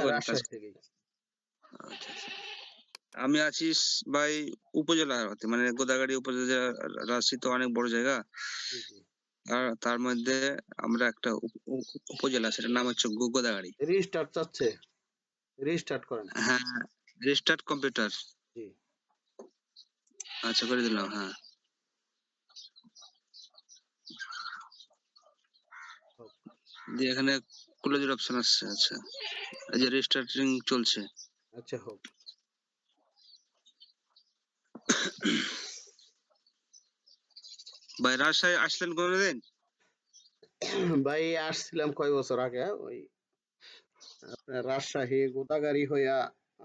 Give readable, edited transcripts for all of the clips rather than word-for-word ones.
করেন কাজ? রাজশাহী থেকেই। আচ্ছা, আচ্ছা। আমি আছি ভাই উপজেলার হতে, মানে গোদাগাড়ি উপজেলা। রাজশাহী তো অনেক বড় জায়গা। জি, জি। আর তার মধ্যে আমরা একটা উপজেলা, সেটার নাম হচ্ছে গোদাগাড়ি। রিস্টার্ট চাচ্ছে, রিস্টার্ট করেন। হ্যাঁ, রেজিস্টার্ড কম্পিউটার। জি। আচ্ছা, করে দিলাম। হ্যাঁ, হোক। দিয়ে এখানে ক্লোজের অপশন আসছে। আচ্ছা, এই যে রেজিস্টারিং চলছে। আচ্ছা, হোক। ভাই রাজশাহী আসলেন কোনোদিন? ভাই আসছিলাম কয় বছর আগে, ওই আপনার রাজশাহী গোদাগাড়ি হইয়া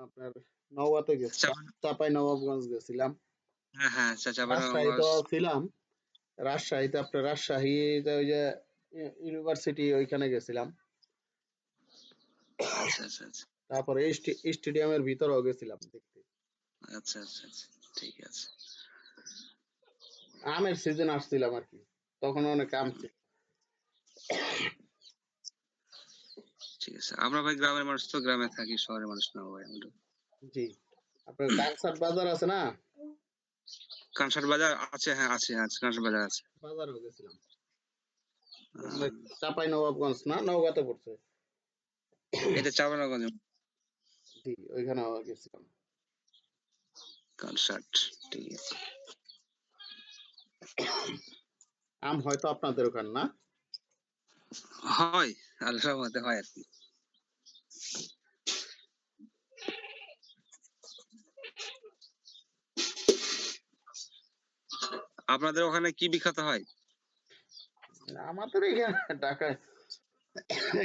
আপনার নওগাঁতে গেছিলাম, চাপাই নবাবগঞ্জ গেছিলাম। হ্যাঁ, হ্যাঁ, আচ্ছা, রাজশাহীতে ছিলাম, রাজশাহীতে আপনার রাজশাহীতে ওই যে ইউনিভার্সিটি ওইখানে গেছিলাম। আচ্ছা, আচ্ছা, আচ্ছা, তারপরে স্টেডিয়ামের ভিতরেও গেছিলাম দেখতে। আচ্ছা, আচ্ছা, আচ্ছা, ঠিক আছে। আমের সিজন আসছিলাম আর কি, তখন অনেক আম ছিল। ঠিক আছে। আমরা ভাই গ্রামের মানুষ, তো গ্রামে থাকি, শহরের মানুষ না ভাই আমরা। জি। আপনার কাকসাট বাজার আছে না? কাঁসার বাজার আছে, হ্যাঁ আছে, আছে, কাঁসার বাজার আছে। বাজারেও গেছিলাম। ওখানে আহ, চাপাই নবাবগঞ্জ না, নওগাঁতে পড়ছে। এটা চাপানগঞ্জ। জি, ওইখানেও গেছিলাম। কানসাট, ঠিক আছে। আম হয়তো আপনাদের ওখানে না? হয়, আল্লাহর মধ্যে হয় আর কি। আপনাদের ওখানে কি বিখ্যাত হয়? আমাদের এখানে ঢাকায়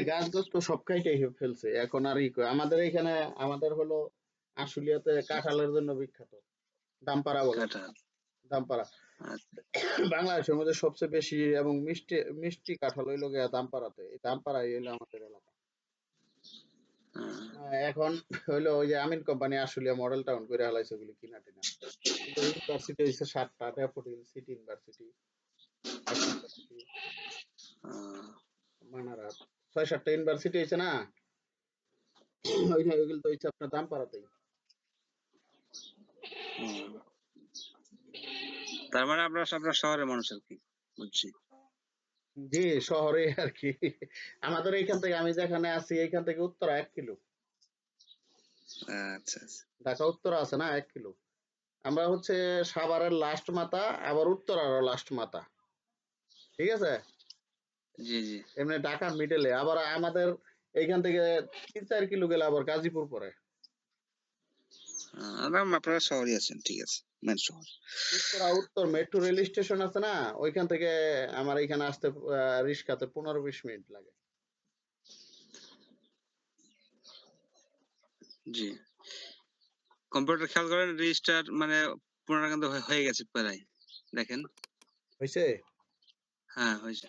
গাছ গাছ তো সব কাইটাই ফেলছে, এখন আর আমাদের এখানে আমাদের হলো আশুলিয়াতে কাঁঠালের জন্য বিখ্যাত, দামপাড়া বলে। কাঁঠাল। দামপাড়া আচ্ছা। বাংলাদেশের মধ্যে সবচেয়ে বেশি এবং মিষ্টি মিষ্টি কাঁঠাল হইলো গিয়া দামপাড়াতে, এই দামপাড়াই হইলো আমাদের এলাকা। এখন হইলো ওই যে Amin company Ashulia model town করে হালাইছে ওগুলি কিনা টিনা। কিন্তু ইউনিভার্সিটি হইছে 7টা, Daffodil, City University, Dhaka University, Manarat, 6-7টা ইউনিভার্সিটি হইছে না। ওইগুলো তো হইছে আপনার দামপাড়াতেই। তার মানে আপনার আপনার শহরের মানুষ আর কি, বুঝছি। জি, শহরে আর কি। আমাদের এইখান থেকে, আমি যেখানে আছি এইখান থেকে উত্তরা 1 কিলো। আচ্ছা, আচ্ছা। ঢাকা উত্তরা আছে না, 1 কিলো। আমরা হচ্ছে সাভারের লাস্ট মাথা, আবার উত্তরারও লাস্ট মাথা। ঠিক আছে? জি, জি। এমনি ঢাকার মিডলে আবার আমাদের এইখান থেকে 3-4 কিলো গেলে আবার গাজীপুর পড়ে। আপনারা শহরই আছেন, ঠিক আছে, মেন শহর। উত্তরা উত্তর মেট্রো রেল স্টেশন আছে না, ওইখান থেকে আমার এখানে আসতে রিক্সাতে 15-20 মিনিট লাগে। জি। কম্পিউটার খেয়াল করেন, রেজিস্টার মানে পুনরায় কিন্তু হয়ে গেছে প্রায়। দেখেন। হয়েছে? হ্যাঁ, হয়েছে।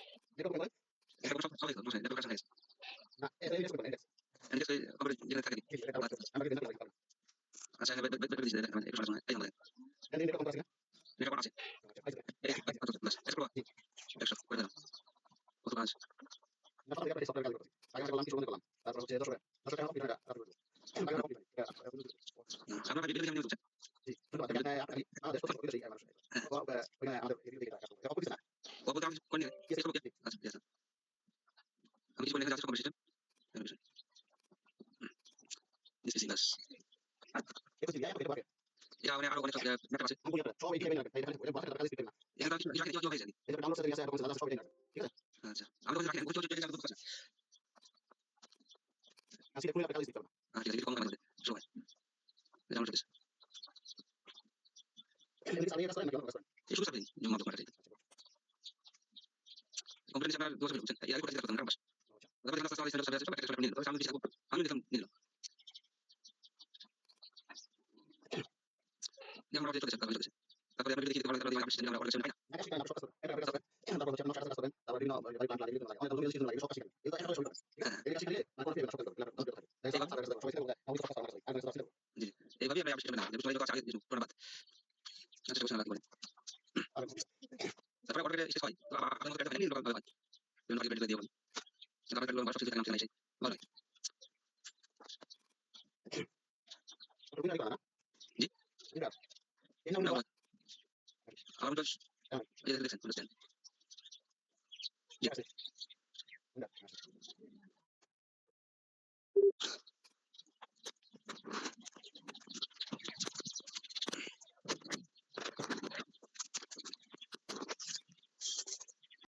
জি? উইন্ডার এই না, উইন্ডার আমি তো হ্যাঁ, এই দেখছেন, বুঝছেন? জি, ঠিক আছে